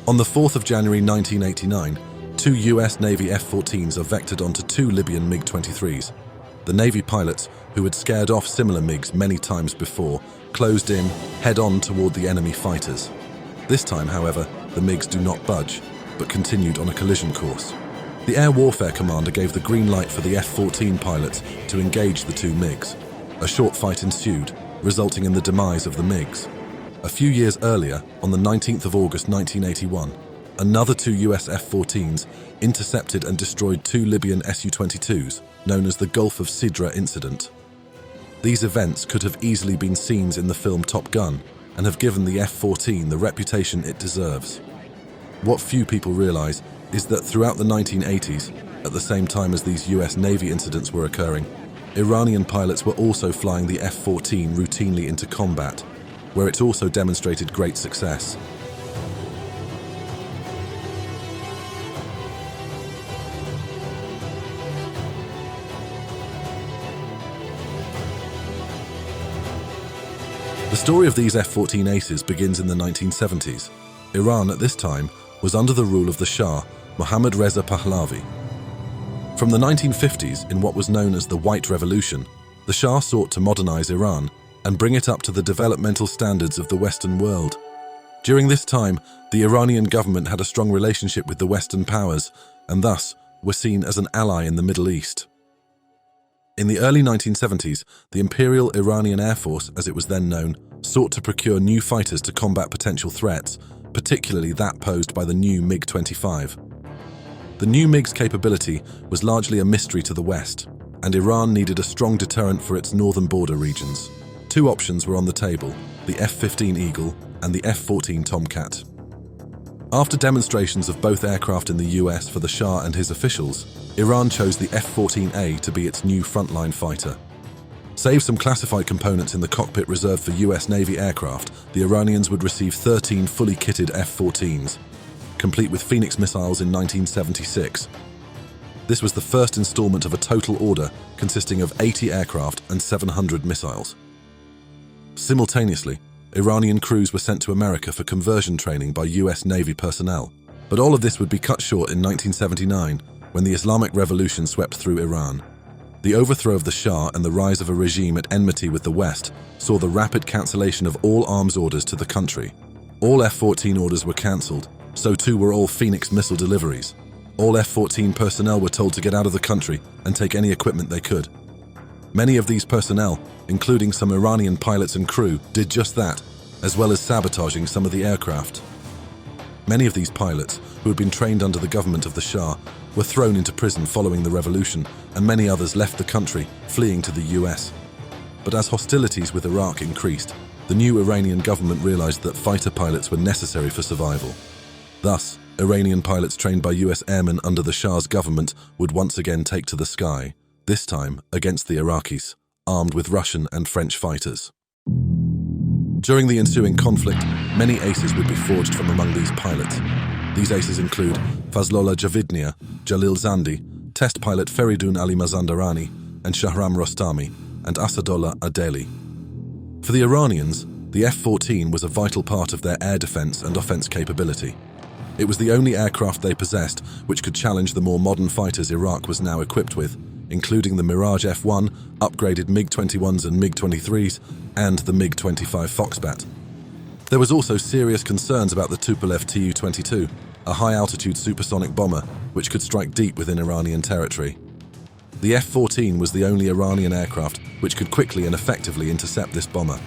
On the 4th of January 1989, two US Navy F-14s are vectored onto two Libyan MiG-23s. The Navy pilots, who had scared off similar MiGs many times before, closed in, head-on toward the enemy fighters. This time, however, the MiGs do not budge, but continued on a collision course. The Air Warfare Commander gave the green light for the F-14 pilots to engage the two MiGs. A short fight ensued, resulting in the demise of the MiGs. A few years earlier, on the 19th of August 1981, another two US F-14s intercepted and destroyed two Libyan Su-22s, known as the Gulf of Sidra incident. These events could have easily been scenes in the film Top Gun and have given the F-14 the reputation it deserves. What few people realize is that throughout the 1980s, at the same time as these US Navy incidents were occurring, Iranian pilots were also flying the F-14 routinely into combat, where it also demonstrated great success. The story of these F-14 aces begins in the 1970s. Iran at this time was under the rule of the Shah, Mohammad Reza Pahlavi. From the 1950s, in what was known as the White Revolution, the Shah sought to modernize Iran and bring it up to the developmental standards of the Western world. During this time, the Iranian government had a strong relationship with the Western powers and thus were seen as an ally in the Middle East. In the early 1970s, the Imperial Iranian Air Force, as it was then known, sought to procure new fighters to combat potential threats, particularly that posed by the new MiG-25. The new MiG's capability was largely a mystery to the West, and Iran needed a strong deterrent for its northern border regions. Two options were on the table, the F-15 Eagle and the F-14 Tomcat. After demonstrations of both aircraft in the US for the Shah and his officials, Iran chose the F-14A to be its new frontline fighter. Save some classified components in the cockpit reserved for US Navy aircraft, the Iranians would receive 13 fully kitted F-14s, complete with Phoenix missiles in 1976. This was the first installment of a total order consisting of 80 aircraft and 700 missiles. Simultaneously, Iranian crews were sent to America for conversion training by US Navy personnel. But all of this would be cut short in 1979 when the Islamic Revolution swept through Iran. The overthrow of the Shah and the rise of a regime at enmity with the West saw the rapid cancellation of all arms orders to the country. All F-14 orders were cancelled, so too were all Phoenix missile deliveries. All F-14 personnel were told to get out of the country and take any equipment they could. Many of these personnel, including some Iranian pilots and crew, did just that, as well as sabotaging some of the aircraft. Many of these pilots, who had been trained under the government of the Shah, were thrown into prison following the revolution, and many others left the country, fleeing to the US. But as hostilities with Iraq increased, the new Iranian government realized that fighter pilots were necessary for survival. Thus, Iranian pilots trained by US airmen under the Shah's government would once again take to the sky, this time against the Iraqis, armed with Russian and French fighters. During the ensuing conflict, many aces would be forged from among these pilots. These aces include Fazlollah Javidnia, Jalil Zandi, test pilot Feridun Ali Mazandarani, and Shahram Rostami, and Asadollah Adeli. For the Iranians, the F-14 was a vital part of their air defense and offense capability. It was the only aircraft they possessed which could challenge the more modern fighters Iraq was now equipped with, including the Mirage F-1, upgraded MiG-21s and MiG-23s, and the MiG-25 Foxbat. There was also serious concerns about the Tupolev Tu-22, a high-altitude supersonic bomber which could strike deep within Iranian territory. The F-14 was the only Iranian aircraft which could quickly and effectively intercept this bomber.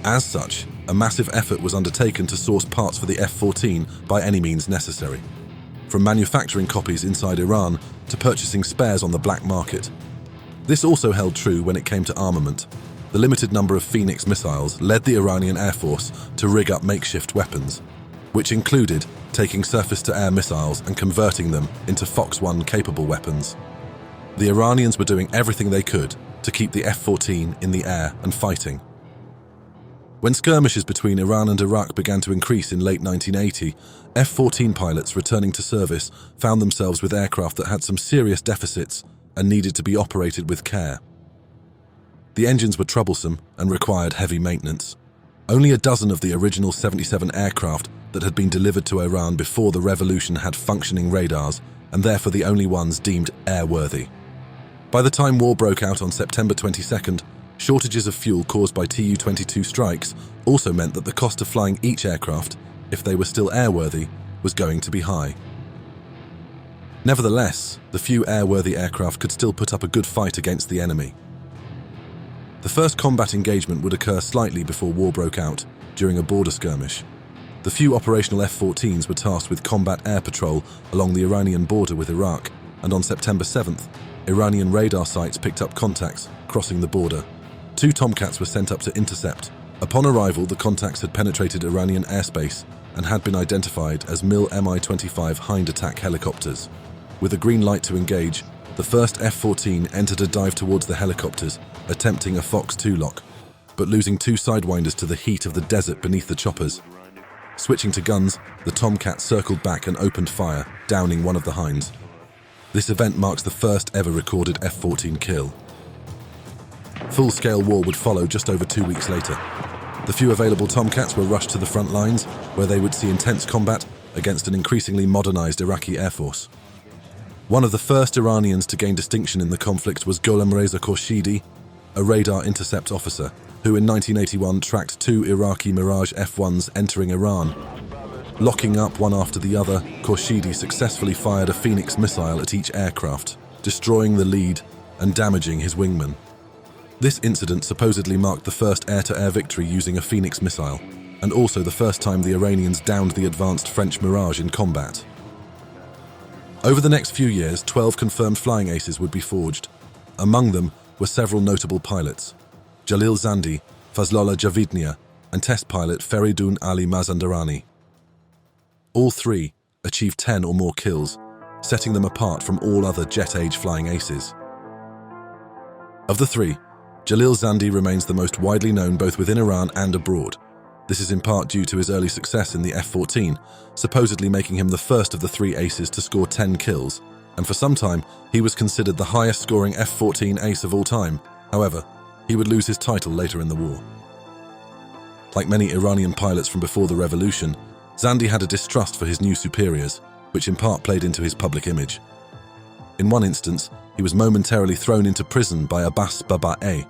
As such, a massive effort was undertaken to source parts for the F-14 by any means necessary, from manufacturing copies inside Iran to purchasing spares on the black market. This also held true when it came to armament. The limited number of Phoenix missiles led the Iranian Air Force to rig up makeshift weapons, which included taking surface-to-air missiles and converting them into Fox 1 capable weapons. The Iranians were doing everything they could to keep the F-14 in the air and fighting. When skirmishes between Iran and Iraq began to increase in late 1980, F-14 pilots returning to service found themselves with aircraft that had some serious deficits and needed to be operated with care. The engines were troublesome and required heavy maintenance. Only a dozen of the original 77 aircraft that had been delivered to Iran before the revolution had functioning radars, and therefore the only ones deemed airworthy. By the time war broke out on September 22nd, shortages of fuel caused by Tu-22 strikes also meant that the cost of flying each aircraft, if they were still airworthy, was going to be high. Nevertheless, the few airworthy aircraft could still put up a good fight against the enemy. The first combat engagement would occur slightly before war broke out, during a border skirmish. The few operational F-14s were tasked with combat air patrol along the Iranian border with Iraq, and on September 7th, Iranian radar sites picked up contacts crossing the border. 2 Tomcats were sent up to intercept. Upon arrival, the contacts had penetrated Iranian airspace and had been identified as MiL Mi-25 Hind attack helicopters. With a green light to engage, the first F-14 entered a dive towards the helicopters, attempting a Fox 2 lock, but losing 2 sidewinders to the heat of the desert beneath the choppers. Switching to guns, the Tomcat circled back and opened fire, downing one of the Hinds. This event marks the first ever recorded F-14 kill. Full-scale war would follow just over 2 weeks later. The few available Tomcats were rushed to the front lines, where they would see intense combat against an increasingly modernized Iraqi Air Force. One of the first Iranians to gain distinction in the conflict was Gholam Reza Khorshidi, a radar intercept officer, who in 1981 tracked 2 Iraqi Mirage F-1s entering Iran. Locking up one after the other, Khorshidi successfully fired a Phoenix missile at each aircraft, destroying the lead and damaging his wingman. This incident supposedly marked the first air-to-air victory using a Phoenix missile, and also the first time the Iranians downed the advanced French Mirage in combat. Over the next few years, 12 confirmed flying aces would be forged. Among them were several notable pilots: Jalil Zandi, Fazlollah Javidnia, and test pilot Feridun Ali Mazandarani. All 3 achieved 10 or more kills, setting them apart from all other jet-age flying aces. Of the 3, Jalil Zandi remains the most widely known both within Iran and abroad. This is in part due to his early success in the F-14, supposedly making him the first of the 3 aces to score 10 kills, and for some time he was considered the highest-scoring F-14 ace of all time. However, he would lose his title later in the war. Like many Iranian pilots from before the revolution, Zandi had a distrust for his new superiors, which in part played into his public image. In one instance, he was momentarily thrown into prison by Abbas Baba'eh,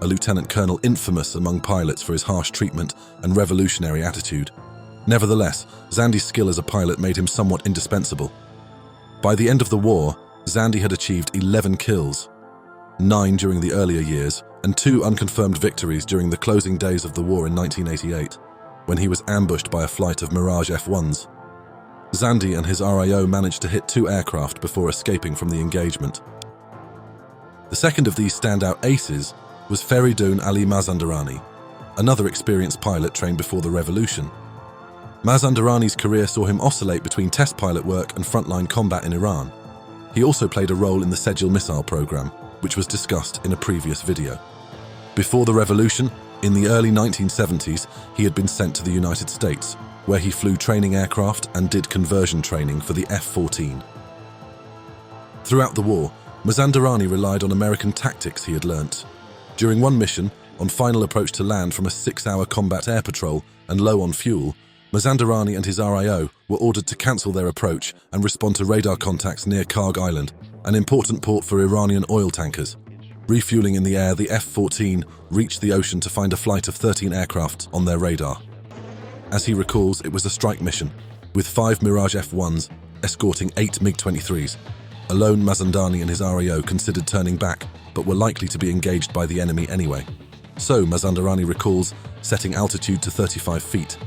a lieutenant colonel infamous among pilots for his harsh treatment and revolutionary attitude. Nevertheless, Zandi's skill as a pilot made him somewhat indispensable. By the end of the war, Zandi had achieved 11 kills, 9 during the earlier years, and 2 unconfirmed victories during the closing days of the war in 1988, when he was ambushed by a flight of Mirage F-1s. Zandi and his RIO managed to hit 2 aircraft before escaping from the engagement. The second of these standout aces was Feridun Ali Mazandarani, another experienced pilot trained before the revolution. Mazandarani's career saw him oscillate between test pilot work and frontline combat in Iran. He also played a role in the Sejil missile program, which was discussed in a previous video. Before the revolution, in the early 1970s, he had been sent to the United States, where he flew training aircraft and did conversion training for the F-14. Throughout the war, Mazandarani relied on American tactics he had learnt. During one mission, on final approach to land from a 6-hour combat air patrol and low on fuel, Mazandarani and his RIO were ordered to cancel their approach and respond to radar contacts near Karg Island, an important port for Iranian oil tankers. Refueling in the air, the F-14 reached the ocean to find a flight of 13 aircraft on their radar. As he recalls, it was a strike mission, with 5 Mirage F-1s escorting 8 MiG-23s. Alone, Mazandarani and his RIO considered turning back, but were likely to be engaged by the enemy anyway. So, Mazandarani recalls setting altitude to 35 feet,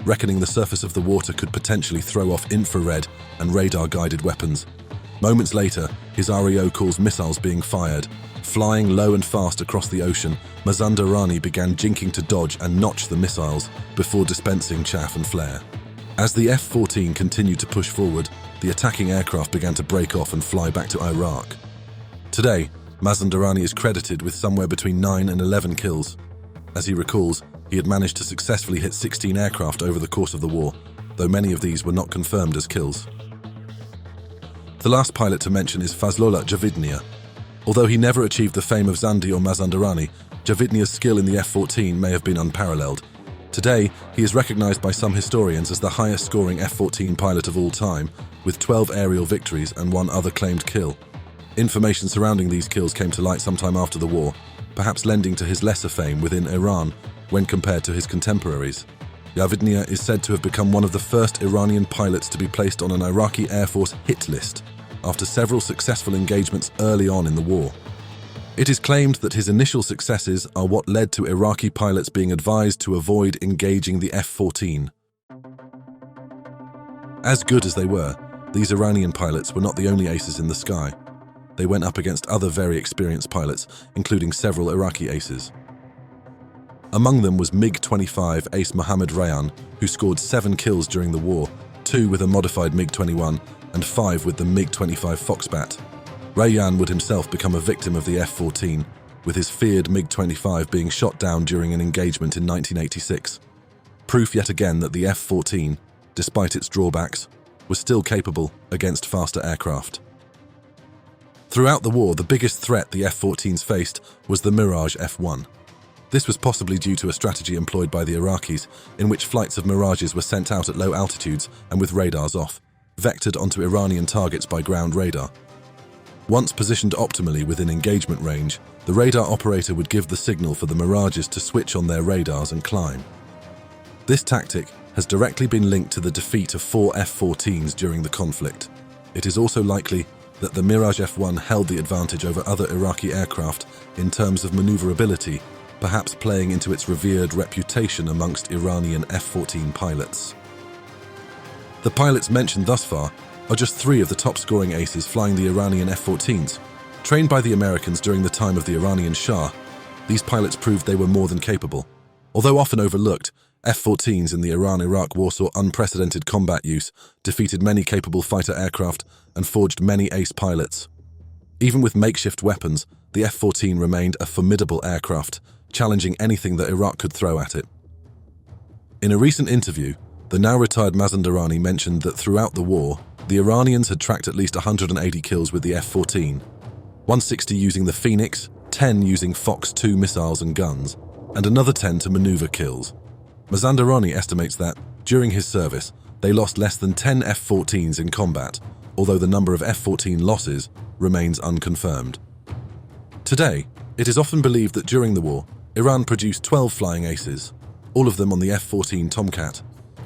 reckoning the surface of the water could potentially throw off infrared and radar-guided weapons. Moments later, his REO calls missiles being fired. Flying low and fast across the ocean, Mazandarani began jinking to dodge and notch the missiles before dispensing chaff and flare. As the F-14 continued to push forward, the attacking aircraft began to break off and fly back to Iraq. Today, Mazandarani is credited with somewhere between 9 and 11 kills. As he recalls, he had managed to successfully hit 16 aircraft over the course of the war, though many of these were not confirmed as kills. The last pilot to mention is Fazlollah Javidnia. Although he never achieved the fame of Zandi or Mazandarani, Javidnia's skill in the F-14 may have been unparalleled. Today, he is recognized by some historians as the highest-scoring F-14 pilot of all time, with 12 aerial victories and 1 other claimed kill. Information surrounding these kills came to light sometime after the war, perhaps lending to his lesser fame within Iran when compared to his contemporaries. Aviation is said to have become one of the first Iranian pilots to be placed on an Iraqi Air Force hit list after several successful engagements early on in the war. It is claimed that his initial successes are what led to Iraqi pilots being advised to avoid engaging the F-14. As good as they were, these Iranian pilots were not the only aces in the sky. They went up against other very experienced pilots, including several Iraqi aces. Among them was MiG-25 ace Mohammad Rayan, who scored 7 kills during the war, 2 with a modified MiG-21 and 5 with the MiG-25 Foxbat. Rayan would himself become a victim of the F-14, with his feared MiG-25 being shot down during an engagement in 1986. Proof yet again that the F-14, despite its drawbacks, was still capable against faster aircraft. Throughout the war, the biggest threat the F-14s faced was the Mirage F-1. This was possibly due to a strategy employed by the Iraqis, in which flights of Mirages were sent out at low altitudes and with radars off, vectored onto Iranian targets by ground radar. Once positioned optimally within engagement range, the radar operator would give the signal for the Mirages to switch on their radars and climb. This tactic has directly been linked to the defeat of 4 F-14s during the conflict. It is also likely that the Mirage F-1 held the advantage over other Iraqi aircraft in terms of maneuverability, perhaps playing into its revered reputation amongst Iranian F-14 pilots. The pilots mentioned thus far are just 3 of the top-scoring aces flying the Iranian F-14s. Trained by the Americans during the time of the Iranian Shah, these pilots proved they were more than capable. Although often overlooked, F-14s in the Iran-Iraq war saw unprecedented combat use, defeated many capable fighter aircraft, and forged many ace pilots. Even with makeshift weapons, the F-14 remained a formidable aircraft, challenging anything that Iraq could throw at it. In a recent interview, the now-retired Mazandarani mentioned that throughout the war, the Iranians had tracked at least 180 kills with the F-14, 160 using the Phoenix, 10 using Fox 2 missiles and guns, and another 10 to maneuver kills. Mazandarani estimates that, during his service, they lost less than 10 F-14s in combat, although the number of F-14 losses remains unconfirmed. Today, it is often believed that during the war, Iran produced 12 flying aces, all of them on the F-14 Tomcat,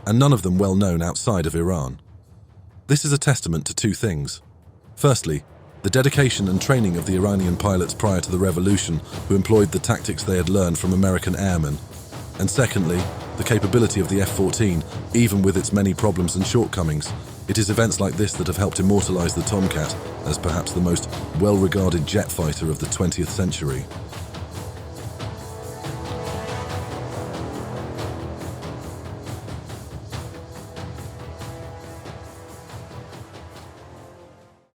and none of them well known outside of Iran. This is a testament to 2 things. Firstly, the dedication and training of the Iranian pilots prior to the revolution who employed the tactics they had learned from American airmen. And secondly, the capability of the F-14, even with its many problems and shortcomings. It is events like this that have helped immortalize the Tomcat as perhaps the most well-regarded jet fighter of the 20th century.